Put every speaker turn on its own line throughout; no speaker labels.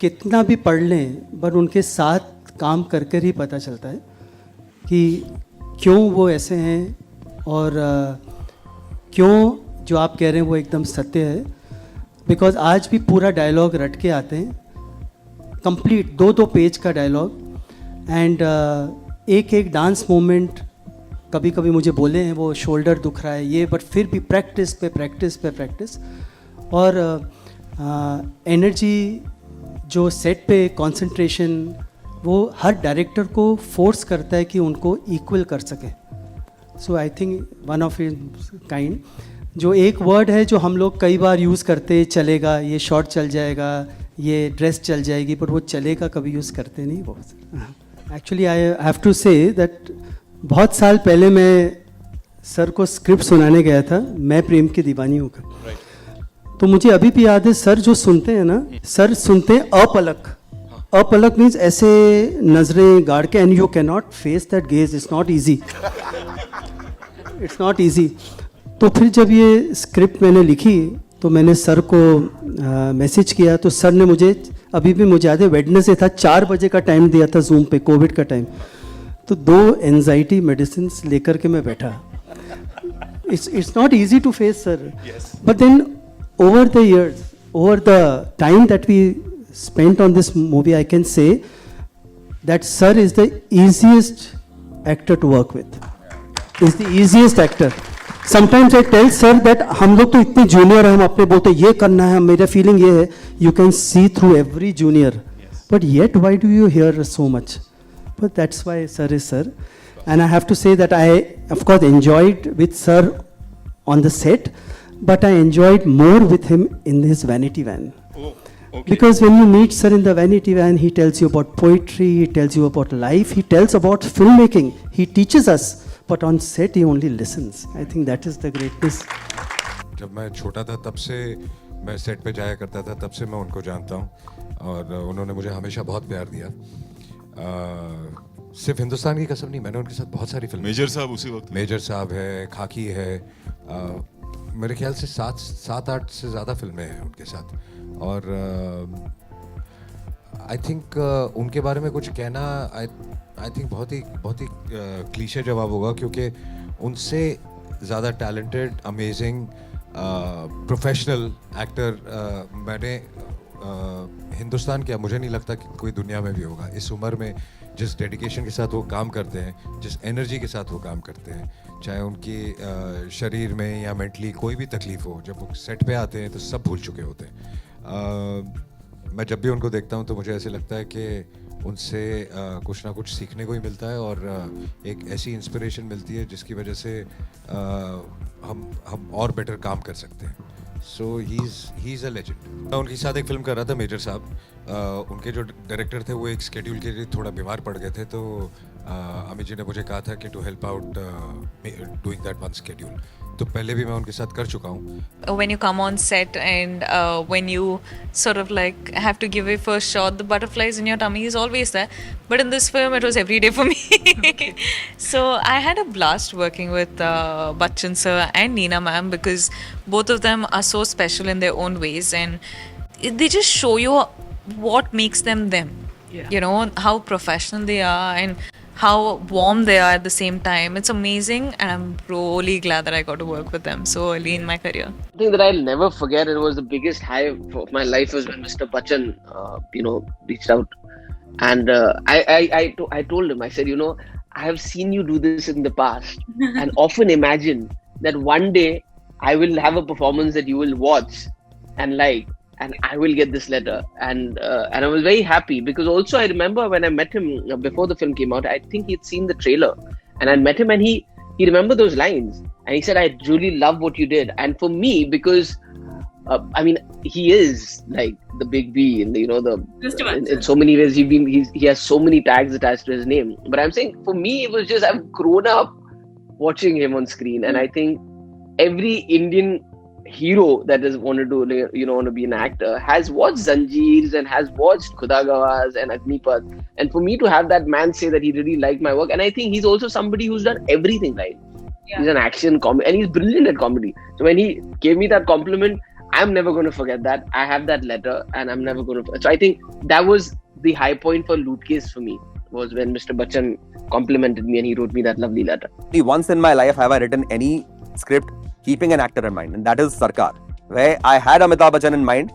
कितना भी पढ़ लें पर उनके साथ काम करके ही पता चलता है कि क्यों वो ऐसे हैं और क्यों जो आप कह रहे हैं वो एकदम सत्य है. बिकॉज आज भी पूरा डायलॉग रट के आते हैं, कंप्लीट 2-2 पेज का डायलॉग. एंड एक एक डांस मोमेंट कभी कभी मुझे बोले हैं वो शोल्डर दुख रहा है ये, बट फिर भी प्रैक्टिस पे प्रैक्टिस पे प्रैक्टिस. और एनर्जी जो सेट पे कंसंट्रेशन वो हर डायरेक्टर को फोर्स करता है कि उनको इक्वल कर सके. So I think one of his kind. जो एक वर्ड है जो हम लोग कई बार यूज़ करते, चलेगा, ये शॉर्ट चल जाएगा, ये ड्रेस चल जाएगी, पर वो चलेगा कभी यूज़ करते नहीं. बहुत actually I have to say that बहुत साल पहले मैं सर को स्क्रिप्ट सुनाने गया था, मैं प्रेम की दीवानी हूँ का. तो मुझे अभी भी याद है सर जो सुनते हैं ना, सर सुनते हैं अपलक. अपलक मीन्स ऐसे नजरें गाड़ के, and you can not face that gauge. It's not easy, it's not easy. तो फिर जब ये स्क्रिप्ट मैंने लिखी तो मैंने सर को मैसेज किया. तो सर ने मुझे, अभी भी मुझे याद है, वेडनेसडे था, 4 बजे का टाइम दिया था जूम पे, कोविड का टाइम. तो 2 एंजाइटी मेडिसिन लेकर के मैं बैठा. It's not easy to face sir. But then over the years, over the time that we spent on this movie, I can say that sir is the easiest actor to work with. Is the easiest actor. Sometimes I tell sir that हम लोग तो इतने junior हैं, हम अपने बोलते ये करना है, मेरा feeling ये है. You can see through every junior. But yet why do you hear so much? But that's why sir is sir. And I have to say that I of course enjoyed with sir on the set. But I enjoyed more with him in his vanity van. Oh, okay. Because when you meet sir in the vanity van, he tells you about poetry, he tells you about life, he tells about filmmaking, he teaches us. But on set, he only listens. I think that is the greatness.
जब मैं छोटा था तब से मैं set पे जाया करता था, तब से मैं उनको जानता हूँ और उन्होंने मुझे हमेशा बहुत प्यार दिया. सिर्फ हिंदुस्तान की कसम नहीं, मैंने उनके साथ बहुत सारी फिल्में.
मेजर साहब उसी वक्त.
मेजर साहब है, खाकी है, मेरे ख्याल से 7-8 से ज़्यादा फिल्में हैं उनके साथ. और आई थिंक उनके बारे में कुछ कहना आई थिंक बहुत ही क्लीशे जवाब होगा, क्योंकि उनसे ज़्यादा टैलेंटेड, अमेजिंग, प्रोफेशनल एक्टर मैंने हिंदुस्तान क्या, मुझे नहीं लगता कि कोई दुनिया में भी होगा. इस उम्र में जिस डेडिकेशन के साथ वो काम करते हैं, जिस एनर्जी के साथ वो काम करते हैं, चाहे उनकी शरीर में या मेंटली कोई भी तकलीफ हो, जब वो सेट पे आते हैं तो सब भूल चुके होते हैं. मैं जब भी उनको देखता हूँ तो मुझे ऐसे लगता है कि उनसे कुछ ना कुछ सीखने को ही मिलता है और एक ऐसी इंस्पिरेशन मिलती है जिसकी वजह से हम और बेटर काम कर सकते हैं. सो ही इज़ अ लेजेंड. मैं उनके साथ एक फिल्म कर रहा था, मेजर साहब. उनके जो डायरेक्टर थे वो एक स्केड्यूल के लिए थोड़ा बीमार पड़ गए थे, तो अमित जी ने मुझे कहा था कि to help out doing that one schedule. तो पहले भी मैं उनके साथ कर चुका हूँ.
When you come on set and when you sort of like have to give a first shot, the butterflies in your tummy is always there. But in this film, it was every day for me. So I had a blast working with Bachchan sir and Neena ma'am, because both of them are so special in their own ways, and they just show you what makes them them. Yeah. You know, how professional they are and how warm they are at the same time. It's amazing, and I'm really glad that I got to work with them so early in my career.
The thing that I'll never forget, and was the biggest high of my life, was when Mr. Bachchan, reached out, and I told him, I said, I have seen you do this in the past, and often imagine that one day I will have a performance that you will watch and like, and I will get this letter, and I was very happy, because also I remember when I met him before the film came out, I think he'd seen the trailer, and I met him, and he remembered those lines, and he said, I really love what you did. And for me, because he is like the big B in the in so many ways. He has so many tags attached to his name. But I'm saying, for me, it was just, I've grown up watching him on screen, and I think every Indian hero that has wanted to want to be an actor has watched Zanjeers and has watched Khuda Gawaz and Agnipath, and for me to have that man say that he really liked my work, and I think he's also somebody who's done everything right. Yeah. He's an action comedy, and he's brilliant at comedy. So when he gave me that compliment, I'm never going to forget that. I have that letter, and I'm never going to. So I think that was the high point for Loot Case for me, was when Mr. Bachchan complimented me and he wrote me that lovely letter.
Only once in my life have I written any script keeping an actor in mind, and that is Sarkar, where I had Amitabh Bachchan in mind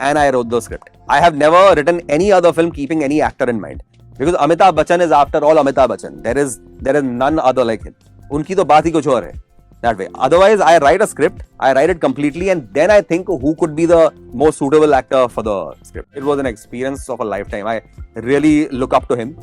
and I wrote the script. I have never written any other film keeping any actor in mind, because Amitabh Bachchan is after all Amitabh Bachchan. There is none other like him. Unki to baat hi kuch aur hai. That way. Otherwise, I write a script, I write it completely, and then I think who could be the most suitable actor for the script. It was an experience of a lifetime. I really look up to him.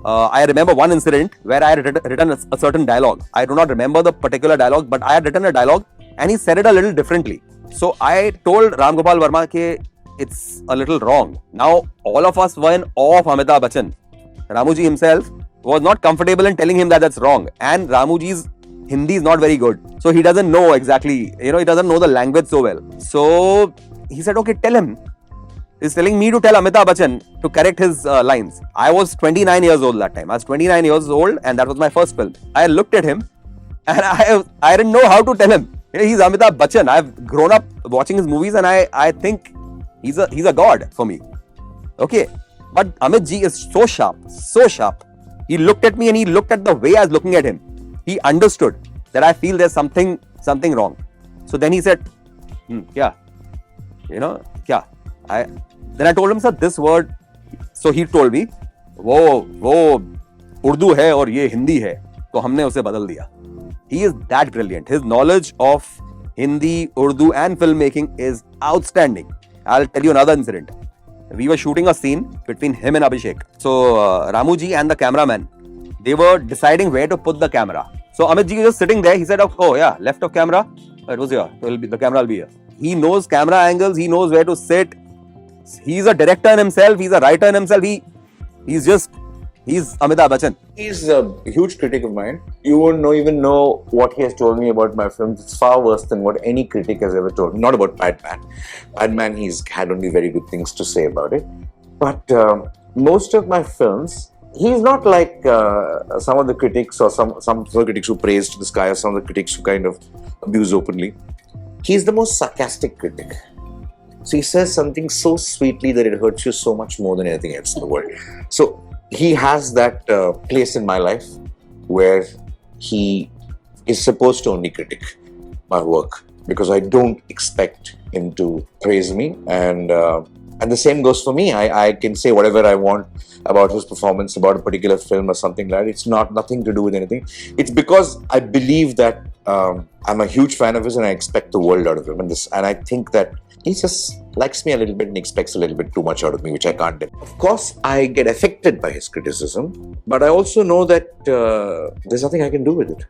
I remember one incident where I had written a certain dialogue. I do not remember the particular dialogue, but I had written a dialogue and he said it a little differently. So I told Ram Gopal Verma that it's a little wrong. Now, all of us were in awe of Amitabh Bachchan. Ramuji himself was not comfortable in telling him that that's wrong. And Ramuji's Hindi is not very good. So he doesn't know exactly, he doesn't know the language so well. So he said, okay, tell him. He's telling me to tell Amitabh Bachchan to correct his lines. I was 29 years old that time. I was 29 years old and that was my first film. I looked at him and I didn't know how to tell him. He's Amitabh Bachchan. I've grown up watching his movies and I think he's a god for me. Okay. But Amit ji is so sharp, so sharp. He looked at me and he looked at the way I was looking at him. He understood that I feel there's something wrong. So then he said, kya? Kya? Then I told him, sir, this word. So he told me, वो Urdu है और ये Hindi है. तो हमने उसे बदल दिया. He is that brilliant. His knowledge of Hindi, Urdu and filmmaking is outstanding. I'll tell you another incident. We were shooting a scene between him and Abhishek. So Ramuji and the cameraman, they were deciding where to put the camera. So Amit ji was just sitting there. He said, oh yeah, left of camera. It was here. The camera will be here. He knows camera angles. He knows where to sit. He's a director in himself. He's a writer in himself. He's Amitabh Bachchan.
He's a huge critic of mine. You won't even know what he has told me about my films. It's far worse than what any critic has ever told me. Not about Batman. Batman, he's had only very good things to say about it. But most of my films, he's not like some of the critics or some of the critics who praise to the sky or some of the critics who kind of abuse openly. He's the most sarcastic critic. So he says something so sweetly that it hurts you so much more than anything else in the world. So he has that place in my life where he is supposed to only critic my work, because I don't expect him to praise me, and the same goes for me. I can say whatever I want about his performance, about a particular film or something like that. It's nothing to do with anything. It's because I believe that I'm a huge fan of his and I expect the world out of him, and I think that he just likes me a little bit and expects a little bit too much out of me, which I can't do. Of course, I get affected by his criticism, but I also know that there's nothing I can do with it.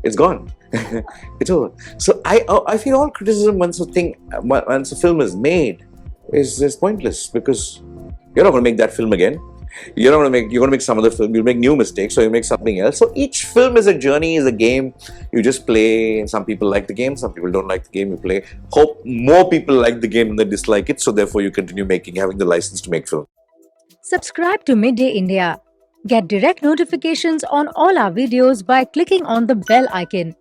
It's gone. It's over. So I feel all criticism once a film is made is pointless, because you're not going to make that film again. You're going to make some other film. You'll make new mistakes, or you make something else. So each film is a journey, is a game. You just play, and some people like the game, some people don't like the game. You play. Hope more people like the game than they dislike it. So therefore, you continue having the license to make film.
Subscribe to Midday India. Get direct notifications on all our videos by clicking on the bell icon.